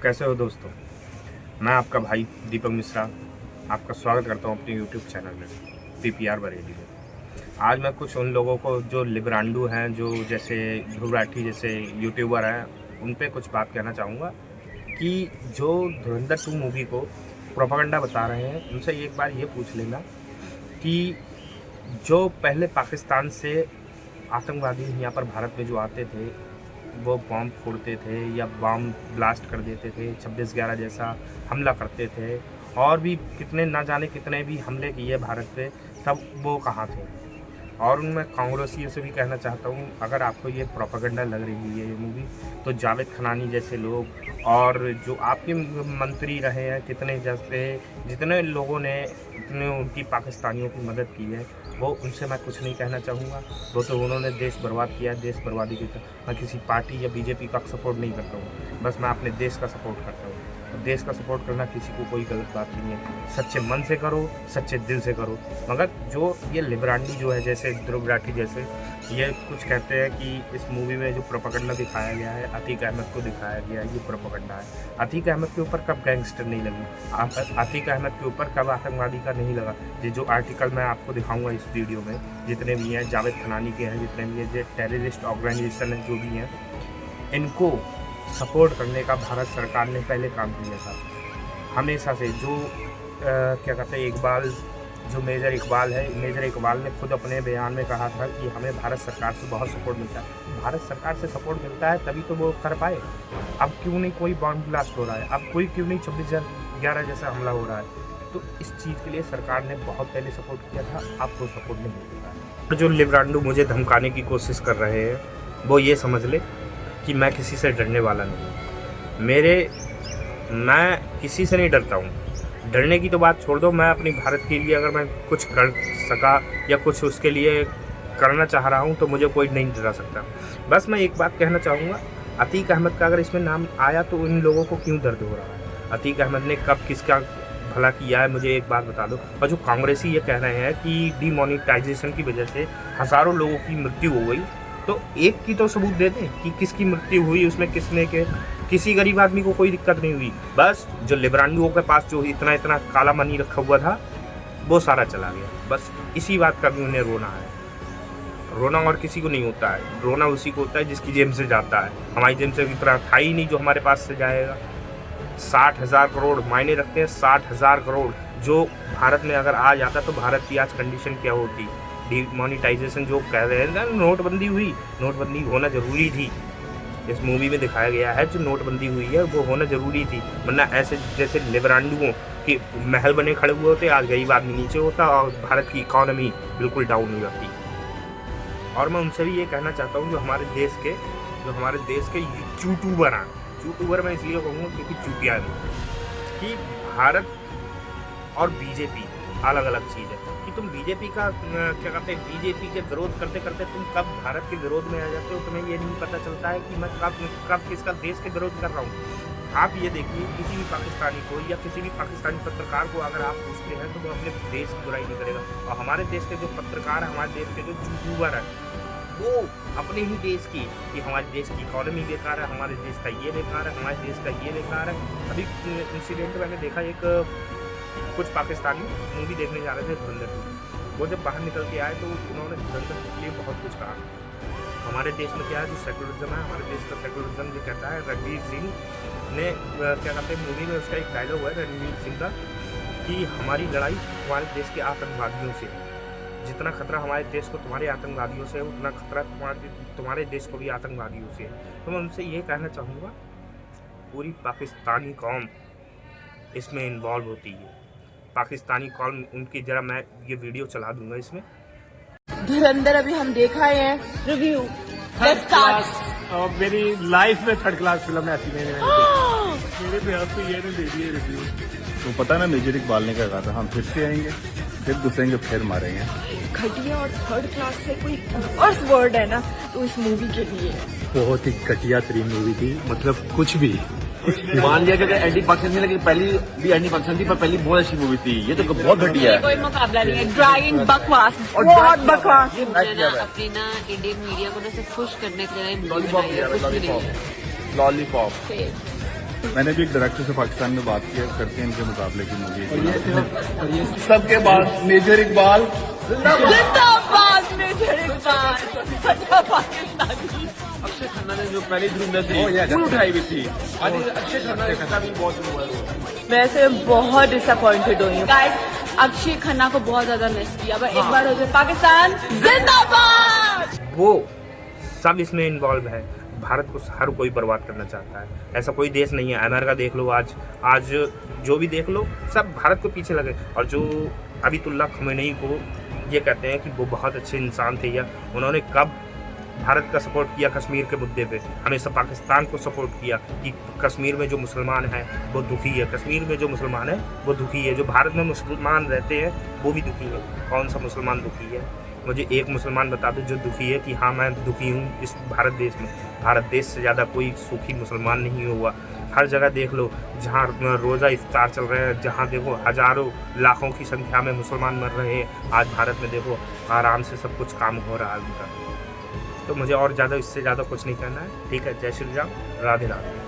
कैसे हो दोस्तों। मैं आपका भाई दीपक मिश्रा आपका स्वागत करता हूं अपने YouTube चैनल में PPR बरेली में। आज मैं कुछ उन लोगों को जो लिब्रांडू हैं, जो जैसे ध्रुव राठी जैसे यूट्यूबर हैं, उन पे कुछ बात कहना चाहूँगा कि जो धुरंधर 2 मूवी को प्रोपेगेंडा बता रहे हैं, उनसे एक बार ये पूछ लेना कि जो पहले पाकिस्तान से आतंकवादी यहाँ पर भारत में जो आते थे, वो बॉम्ब फोड़ते थे या बॉम्ब ब्लास्ट कर देते थे, 26/11 जैसा हमला करते थे और भी कितने ना जाने कितने भी हमले किए भारत पे, तब वो कहाँ थे। और उनमें कांग्रेसियों से भी कहना चाहता हूँ, अगर आपको ये प्रोपेगेंडा लग रही है ये मूवी, तो जावेद खनानी जैसे लोग और जो आपके मंत्री रहे हैं, कितने जैसे जितने लोगों ने इतने उनकी पाकिस्तानियों की मदद की है, वो उनसे मैं कुछ नहीं कहना चाहूँगा। वो तो उन्होंने देश बर्बाद किया है। देश बर्बादी की मैं किसी पार्टी या बीजेपी का सपोर्ट नहीं करता हूँ, बस मैं अपने देश का सपोर्ट करता हूँ। देश का सपोर्ट करना किसी को कोई गलत बात नहीं है, सच्चे मन से करो, सच्चे दिल से करो। मगर जो ये लिब्रांडी जो है, जैसे ध्रुव राठी जैसे, ये कुछ कहते हैं कि इस मूवी में जो प्रोपेगेंडा दिखाया गया है, अतीक अहमद को दिखाया गया है, ये प्रोपेगेंडा है। अतीक अहमद के ऊपर कब गैंगस्टर नहीं लगी, अतीक अहमद के ऊपर कब आतंकवादी का नहीं लगा। ये जो आर्टिकल मैं आपको दिखाऊंगा इस वीडियो में, जितने भी हैं जावेद खनानी के हैं, जितने भी हैं जो टेररिस्ट ऑर्गेनाइजेशन है, जो भी हैं, इनको सपोर्ट करने का भारत सरकार ने पहले काम किया था हमेशा से। जो क्या कहते हैं, इकबाल, जो मेजर इकबाल है, मेजर इकबाल ने खुद अपने बयान में कहा था कि हमें भारत सरकार से बहुत सपोर्ट मिलता है। भारत सरकार से सपोर्ट मिलता है तभी तो वो कर पाए। अब क्यों नहीं कोई बॉम्ब ब्लास्ट हो रहा है, अब कोई क्यों नहीं 26/11 जैसा हमला हो रहा है। तो इस चीज़ के लिए सरकार ने बहुत पहले सपोर्ट किया था, अब तो सपोर्ट नहीं मिल रहा है। और जो लिब्रांडू मुझे धमकाने की कोशिश कर रहे हैं, वो ये समझ ले कि मैं किसी से डरने वाला नहीं। मैं किसी से नहीं डरता हूँ। डरने की तो बात छोड़ दो, मैं अपनी भारत के लिए अगर मैं कुछ कर सका या कुछ उसके लिए करना चाह रहा हूँ, तो मुझे कोई नहीं डरा सकता। बस मैं एक बात कहना चाहूँगा, अतीक अहमद का अगर इसमें नाम आया तो इन लोगों को क्यों दर्द हो रहा है। अतीक अहमद ने कब किसका भला किया है, मुझे एक बात बता दो। और जो कांग्रेसी ये कह रहे हैं कि डिमोनेटाइजेशन की वजह से हज़ारों लोगों की मृत्यु हो गई, तो एक की तो सबूत दे दें कि किसकी मृत्यु हुई, उसमें किसने के किसी गरीब आदमी को कोई दिक्कत नहीं हुई। बस जो लिब्रांडुओं के पास जो इतना काला मनी रखा हुआ था, वो सारा चला गया। बस इसी बात का भी उन्हें रोना है। रोना और किसी को नहीं होता है, रोना उसी को होता है जिसकी जेब से जाता है। हमारी जेब से इतना था ही नहीं जो हमारे पास से जाएगा। 60,000 करोड़ मायने रखते हैं, 60,000 करोड़ जो भारत में अगर आ जाता तो भारत की आज कंडीशन क्या होती। डिमोनेटाइजेशन जो कह रहे हैं ना, नोटबंदी हुई, नोटबंदी होना ज़रूरी थी। इस मूवी में दिखाया गया है जो नोटबंदी हुई है वो होना ज़रूरी थी, वरना ऐसे जैसे लिब्रांडुओं के महल बने खड़े हुए होते, आज गरीब आदमी नीचे होता और भारत की इकॉनमी बिल्कुल डाउन हो जाती। और मैं उनसे भी ये कहना चाहता हूँ, जो हमारे देश के यूट्यूबर हैं, यूट्यूबर मैं इसलिए कहूँगा क्योंकि चूतिया नहीं, कि भारत और बीजेपी अलग अलग चीज़ है। कि तुम बीजेपी का क्या कहते हैं, बीजेपी के विरोध करते करते तुम कब भारत के विरोध में आ जाते हो, तुम्हें ये नहीं पता चलता है कि मैं कब किसका देश के विरोध कर रहा हूँ। आप ये देखिए, किसी भी पाकिस्तानी को या किसी भी पाकिस्तानी पत्रकार को अगर आप पूछते हैं तो वो अपने देश की बुराई नहीं करेगा। और हमारे देश के जो पत्रकार हैं, हमारे देश के जो यूट्यूबर हैं, वो अपने ही देश की कि हमारे देश की इकॉनमी बेकार है, हमारे देश का ये बेकार है, हमारे देश का ये बेकार है। अभी इंसिडेंट मैंने देखा, एक कुछ पाकिस्तानी मूवी देखने जा रहे थे धुरंधर, वो जब बाहर निकल के आए तो उन्होंने धुरंधर के लिए बहुत कुछ कहा। हमारे देश में क्या है, जो सेकुलरिज्म है, हमारे देश का सेकुलरिज्म जो कहता है, रणवीर सिंह ने क्या कहते हैं, मूवी में उसका एक डायलॉग है रणवीर सिंह का कि हमारी लड़ाई हमारे देश के आतंकवादियों से है। जितना खतरा हमारे देश को तुम्हारे आतंकवादियों से है, उतना खतरा तुम्हारे देश को भी आतंकवादियों से है। तो मैं उनसे ये कहना चाहूँगा, पूरी पाकिस्तानी कौम इसमें इन्वॉल्व होती है। पाकिस्तानी कौम उनकी, जरा मैं ये वीडियो चला दूंगा इसमें। धुरंधर अभी हम देखा है रिव्यू, और मेरी लाइफ में 3rd क्लास फिल्म ऐसी नहीं है। मेरे पे तो ये नहीं दे दिए रिव्यू। तो पता ना मेजर इकबाल ने क्या कहा था, हम फिर से आएंगे, फिर घुसेंगे, फिर मारेंगे। घटिया और 3rd क्लास से कोई वर्स वर्ड है ना तो इस मूवी के लिए बहुत ही घटिया तरीन मूवी थी, मतलब कुछ भी। मान लिया कि एंटी पाकिस्तान थी, लेकिन पहली भी एंटी पाकिस्तान थी, पर पहली बहुत अच्छी मूवी थी। ये तो बहुत घटिया है, कोई मुकाबला नहीं है। ड्राइंग बकवास, बहुत बकवास। अपने ना इंडियन मीडिया को ना सिर्फ खुश करने के लिए लॉलीपॉप कुछ भी नहीं है। लॉलीपॉप मैंने भी एक डायरेक्टर से पाकिस्तान में बात की है, करते हैं इनके मुकाबले की मूवी। सबके बाद मेजर इकबाल जिंदाबाद मेजर इकबाल, सच्चा पाकिस्तानी। अक्षय खन्ना ने जो पहली धुरंधर थी फुल उठाई हुई थी, आज अक्षय खन्ना का भी बहुत हुआ है। वैसे बहुत डिसअपॉइंटेड हुई हूँ गाइस, अक्षय खन्ना को बहुत ज्यादा मिस किया। एक बार हो जाए पाकिस्तान जिंदाबाद। वो सब इसमें इन्वॉल्व है। भारत को हर कोई बर्बाद करना चाहता है, ऐसा कोई देश नहीं है। अमेरिका देख लो, आज जो भी देख लो, सब भारत को पीछे लगे। और जो अबितुल्ला खमेनी को ये कहते हैं कि वो बहुत अच्छे इंसान थे, या उन्होंने कब भारत का सपोर्ट किया कश्मीर के मुद्दे पे? हमेशा पाकिस्तान को सपोर्ट किया कि कश्मीर में जो मुसलमान हैं वो दुखी है, कश्मीर में जो मुसलमान है वो दुखी है, जो भारत में मुसलमान रहते हैं वो भी दुखी है। कौन सा मुसलमान दुखी है? मुझे एक मुसलमान बता दो जो दुखी है कि हाँ मैं दुखी हूँ इस भारत देश में। भारत देश से ज़्यादा कोई सुखी मुसलमान नहीं हुआ। हर जगह देख लो, जहाँ रोज़ा इफ्तार चल रहे हैं, जहाँ देखो हज़ारों लाखों की संख्या में मुसलमान मर रहे हैं, आज भारत में देखो आराम से सब कुछ काम हो रहा है उनका। तो मुझे और ज़्यादा इससे ज़्यादा कुछ नहीं कहना है। ठीक है, जय श्री राम, राधे राधे।